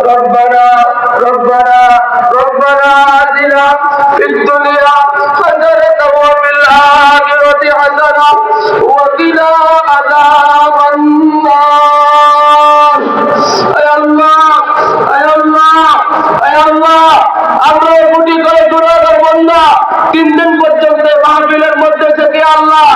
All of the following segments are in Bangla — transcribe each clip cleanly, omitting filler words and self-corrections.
ربنا ربنا ربنا آتنا في الدنيا حسنة وفي الآخرة حسنة وقنا عذاب النار يا الله يا الله يا الله আমরা গুটি করে গুনাহগার বান্দা 3 দিন পর্যন্ত মাহফিলের মধ্যে থেকে আল্লাহ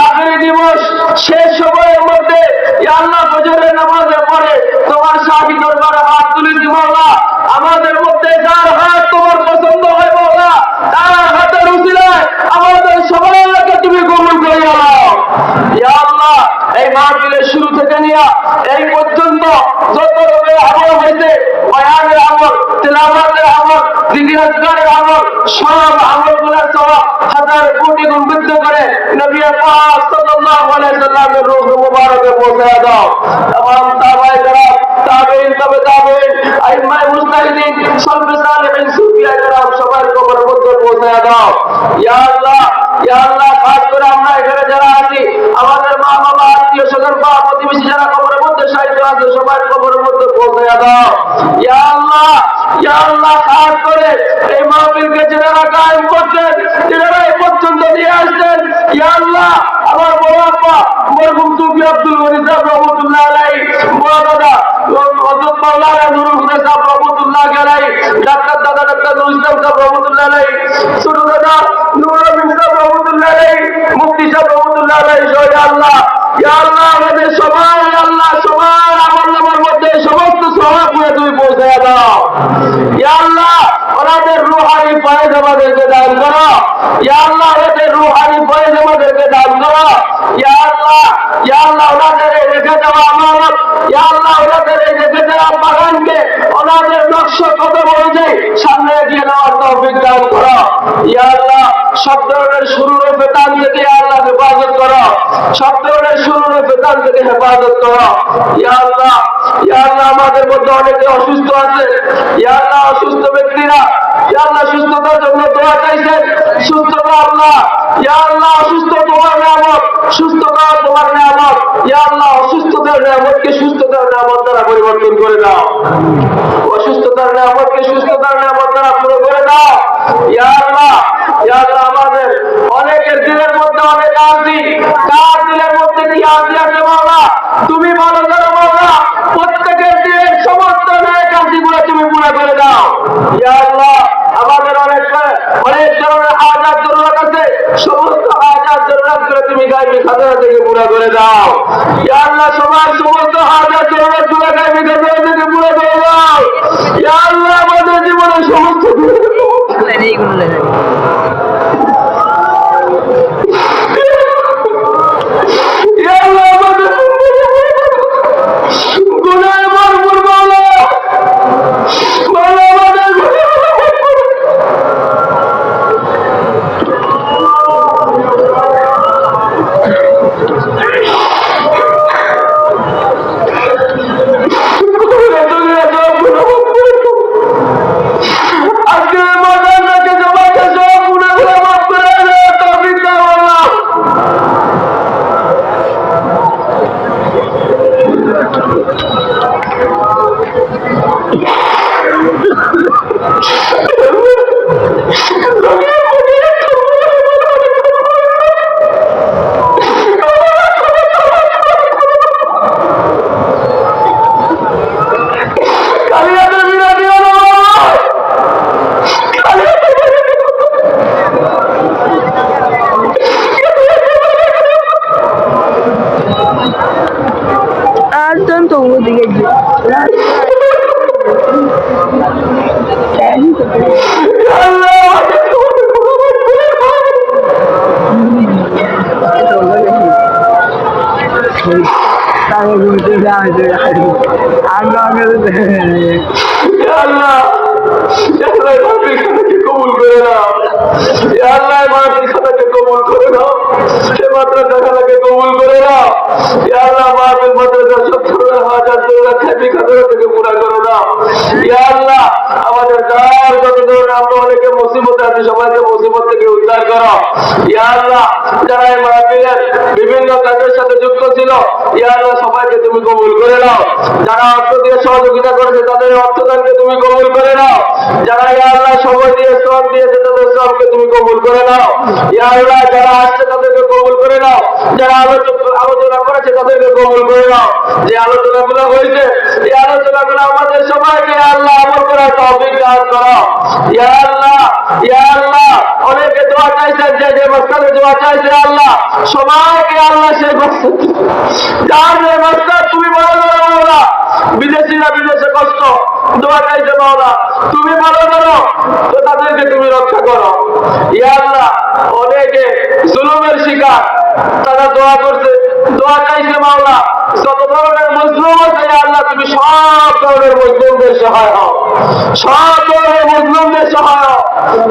আখেরি দিবস শেষ সময়ের মধ্যে ইয়া আল্লাহ ফজরের নামাজের পরে তোমার শাহী দরবারে হাত তুলেছি মাওলা আমাদের মধ্যে যার হাত তোমার পছন্দ হয় মাওলা তার হাতের উসিলায় আমাদের সবাইকে তুমি কবুল করে নাও ইয়া আল্লাহ এই মাহফিলের শুরু থেকে নিয়ে এই পর্যন্ত যত রকমের আমল হয়েছে বয়ানের আমল তেলাওয়াতের আমল জিকির আজকারের আমল সব আমলগুলোর সওয়াব হাজার কোটি গুণ বৃদ্ধি করে নবী পাক সাল্লাল্লাহু আলাইহি সাল্লামের রূহ মুবারকে পৌঁছে দাও तमाम সাহাবায়ে কেরাম তাবেঈন তবে তাবেঈন আইম্মায়ে মুজতাহিদিন সালফে সালেহিন সুফিয়া কেরাম সবার কবরের মধ্যে পৌঁছে দাও ইয়া আল্লাহ খাস করে আমরা এখানে যারা আছি আমাদের মা বাবা আত্মীয় স্বজন বা প্রতিবেশী যারা কবরের মধ্যে শায়িত আছে সবার কবরের মধ্যে পৌঁছে দাও ইয়া আল্লাহ খাস করে এই মাহফিলকে যারা কায়েম করতেন যারা এই পর্যন্ত নিয়ে আসছেন ইয়া আল্লাহ আমার বড় আব্বা মরহুম সুফি আব্দুল গনি সাহেব রহমাতুল্লাহ আলাইহি বড় দাদা হযরত মাওলানা নুরুল হুদা সাহেব রহমাতুল্লাহ আলাইহি ডাক্তার নুরুল ইসলাম সাহেব রহমাতুল্লাহ আলাইহি ছোট দাদা নুরুল আমিন সাহেব রহমাতুল্লাহ আলাইহি মুফতি সাহেব রহমাতুল্লাহ আলাইহি ইয়া আল্লাহ আমাদের সবার আল্লাহ সবার আমল মধ্যে সমস্ত সওয়াব করে তুমি পৌঁছে দাও ইয়া আল্লাহ ওনাদের রূহানি ফয়েজ আমাদেরকে দান করো ইয়া আল্লাহ ওনাদের রূহানি ফয়েজ আমাদেরকে দান করো ইয়া আল্লাহ ওনাদের রেখে যাওয়া আমানত ইয়া আল্লাহ ওনাদের রেখে যাওয়া বাগানকে ওনাদের নকশা কদম অনুযায়ী সামনে এগিয়ে নেওয়ার তৌফিক দান করো ইয়া আল্লাহ সব ধরনের শুরুর ফেতান থেকে ইয়া আল্লাহ হেফাজত করো সব ধরনের শুরুর ফেতান থেকে হেফাজত করো ইয়া আল্লাহ আমাদের মধ্যে অনেকে অসুস্থ আছে ইয়া আল্লাহ অসুস্থ ব্যক্তিরা ইয়া আল্লাহ সুস্থতার জন্য দোয়া চাইছেন সুস্থতা আল্লাহ ইয়া আল্লাহ অসুস্থ তোমার নিয়ামত সুস্থতা তোমার নিয়ামত ইয়া আল্লাহ অসুস্থতার নিয়ামতকে সুস্থতার নিয়ামত দ্বারা পরিবর্তন করে দাও অসুস্থতার নিয়ামতকে সুস্থতার নিয়ামত দ্বারা পুরো করে দাও ইয়া আল্লাহ আমাদের অনেকের দিলের মধ্যে অনেক আরজি কার দিলের মধ্যে কি আরজি আছে মাওলা তুমি ভালো জানো মাওলা প্রত্যেকের দিলের সমস্ত ন্যায় কাজগুলো তুমি পুরো করে দাও ইয়া আল্লাহ আমাদের অনেক ধরনের হাজার জরুরত আছে সমস্ত হাজার জরুরত করে তুমি গায়বী খাজানা থেকে পুরো করে দাও ইয়া আল্লাহ সবার সমস্ত হাজার জরুরত গুলো গায়বী খাজানা থেকে পুরো করে দাও ইয়া আল্লাহ আমাদের জীবনের সমস্ত আমাদের আপনি সবাইকে মুসিবত থেকে উদ্ধার করো। ইয়া আল্লাহ, যারা এই মাহফিলের বিভিন্ন কাজের সাথে যুক্ত ছিল, ইয়া আল্লাহ সবাইকে তুমি কবুল করে নাও। যারা অর্থ দিয়ে সহযোগিতা করেছে তাদের অর্থদানকে তুমি কবুল করে নাও। যারা ইয়া আল্লাহ সময় দিয়ে শ্রম দিয়েছে তাদের শ্রমকে তুমি কবুল করে নাও। ইয়া আল্লাহ, যারা আসছে তাদেরকে কবুল করে নাও। যারা আলোচনা করেছে তাদেরকে কবুল করে নাও। যে আলোচনাগুলো হয়েছে, এই আলোচনাগুলো আমাদের সবাইকে আল্লাহ আমল করার তৌফিক দান করো। ইয়া আল্লাহ, ইয়া আল্লাহ, অনেকে দোয়া চাইছেন, যে মাসকালে দোয়া চাইছে আল্লাহ সবাইকে আল্লাহ সেই মাসকাল, যার যে মাসকাল তুমি ভালো করো মাওলা। বিদেশিরা বিদেশে কষ্ট দোয়া চাইছে মাওলা, তুমি ভালো করো, তো তাদেরকে তুমি রক্ষা করো। ইয়া আল্লাহ, অনেকে জুলুমের শিকার, তারা দোয়া করছে, দোয়া চাইছে মাওলা। যত ধরনের মজলুম আছে আল্লাহ তুমি সব ধরনের মজলুমদের সহায় হও, সব ধরনের মজলুমদের সহায় হও।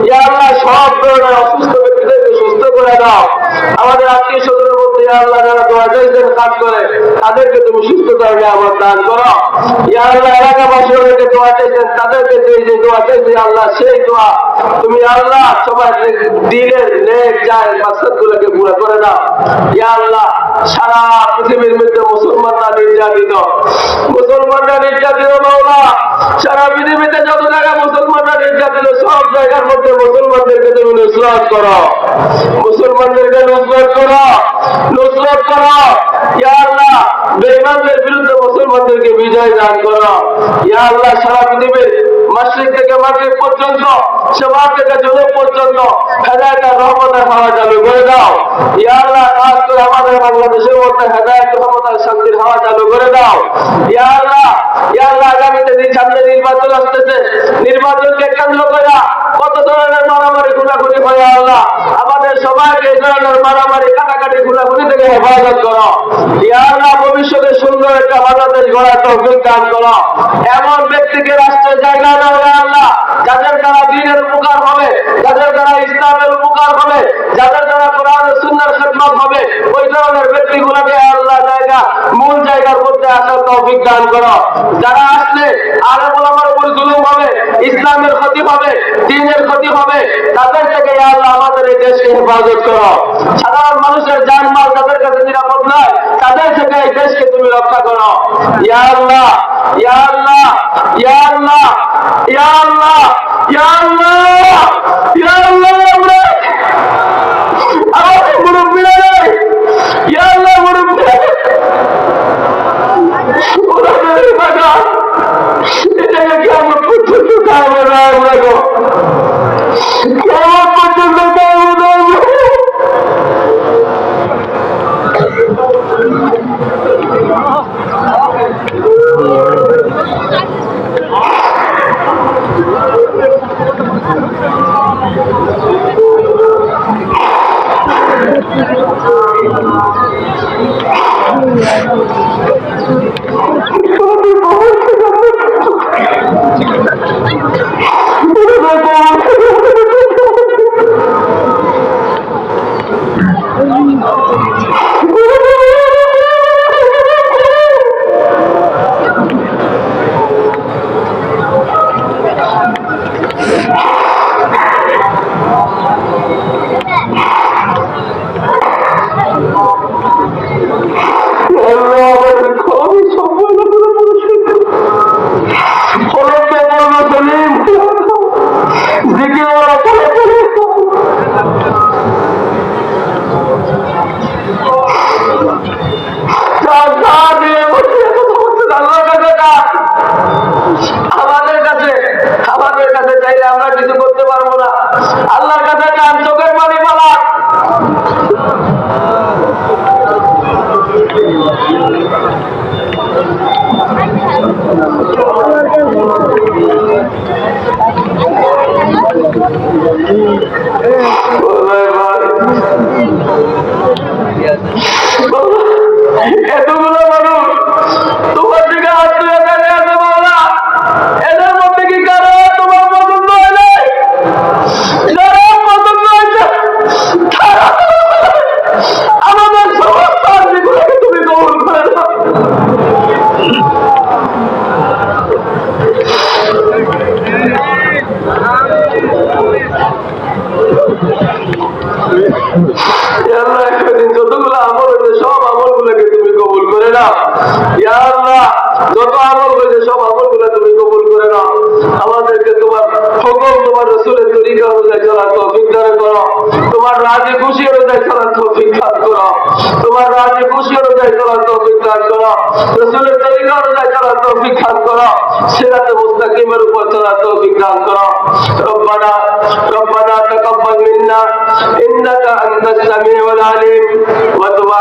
ইয়া আল্লাহ, সব ধরনের অসুস্থ ব্যক্তিদেরকে সুস্থ করে দাও। আমাদের আত্মীয় স্বজনের মধ্যে ইয়া আল্লাহ যারা দোয়া চাইছেন কাজ করে, তাদেরকে তুমি সুস্থতার নিয়ামত দান করো। ইয়া আল্লাহ, এলাকাবাসী অনেকে দোয়া চাইছেন, তাদেরকে যে দোয়া চাইছে আল্লাহ সেই দোয়া তুমি আল্লাহ সবার দিলের নেক যায় মাকসাদগুলোকে পুরো করে দাও। ইয়া আল্লাহ, সারা পৃথিবীর মধ্যে মুসলমানরা নির্যাতিত, মুসলমানরা নির্যাতিত মাওলা। সারা পৃথিবীতে যত জায়গায় মুসলমানরা নির্যাতিত, সব জায়গার মধ্যে মুসলমানদেরকে তুমি নুসরাত করো, মুসলমানদেরকে নুসরাত করো, নুসরাত করো। ইয়া আল্লাহ, বেঈমানদের বিরুদ্ধে মুসলমানদেরকে বিজয় দান করো। ইয়া আল্লাহ, সারা পৃথিবীর মাশরিক থেকে মাগরিব পর্যন্ত, সবার থেকে জুনুব পর্যন্ত হেদায়েতের রহমতের হাওয়া চালু করে দাও। ইয়া আল্লাহ, খাস করে আমাদের বাংলাদেশের মধ্যে হেদায়েত রহমতের শান্তির হাওয়া চালু করে দাও। ইয়া আল্লাহ, ইয়া আল্লাহ, আগামীতে সামনে নির্বাচন আসতেছে, নির্বাচনকে কেন্দ্র করে কত ধরনের মারামারি খুনাখুনি হয় আল্লাহ, আমাদের সবাইকে এই ধরনের মারামারি কাটাকাটি খুনাখুনি থেকে হেফাজত করো। ইয়া আল্লাহ, ভবিষ্যতে সুন্দর একটা বাংলাদেশ গড়ার তৌফিক দান করো। এমন ব্যক্তিকে রাষ্ট্রের জায়গা দাও আল্লাহ, যাদের দ্বারা দ্বীনের উপকার হবে, যাদের দ্বারা ইসলামের উপকার হবে, যাদের দ্বারা কোরআন ও সুন্নাহর খিদমত হবে, ওই ধরনের ব্যক্তিগুলোকে আল্লাহ জায়গা মূল জায়গার মধ্যে আসার তৌফিক দান করো। যারা আসলে আলেম ওলামার উপর জুলুম হবে, ইসলামের ক্ষতি হবে, দ্বীনের ক্ষতি হবে, তাদের থেকে আল্লাহ আমাদের এই দেশকে হেফাজত করো। সাধারণ মানুষের জানমাল তাদের কাছে নিরাপদ নয়, তাদের থেকে এই দেশকে তুমি রক্ষা করো। ইয়া আল্লাহ, ইয়া আল্লাহ, ইয়া আল্লাহ, ইয়া আল্লাহ, ইয়া আল্লাহ, ইয়া আল্লাহ, আমাদের মুরব্বীরা নেই, ইয়া আল্লাহ মুরব্বীরা ওদের টাকা এটাকে কেমন পর্যন্ত খাওয়াবো না আমরা গো, কেমন পর্যন্ত খাওয়াবো না। এতগুলো মানুষ তোমার দিকে হাত তুলে দাঁড়িয়ে আছে বাবা, এদের মধ্যে কি কারো তোমার পছন্দ হয় নাই? যারা পছন্দ হয়েছে আমাদের সমস্ত আর্জিগুলোকে তুমি কবুল করে দাও। যত আমল হয়েছে সব আমলগুলো তুমি কবুল করে নাও। আমাদেরকে তোমার হুকুম, তোমার রাসূলের তরিকা অনুযায়ী চলার তৌফিক দান করো। তোমার রাজি খুশি অনুযায়ী চলার তৌফিক দান করো। তোমার রাজি খুশি অনুযায়ী চলার তৌফিক দান করো। রাসূলের তরিকা অনুযায়ী চলার তৌফিক দান করো। সিরাতে মুস্তাকিমের উপর চলার তৌফিক দান করো। রব্বানা তাকাব্বাল মিন্না ইন্নাকা আনতাস সামিউল আলিম ওয়া তুব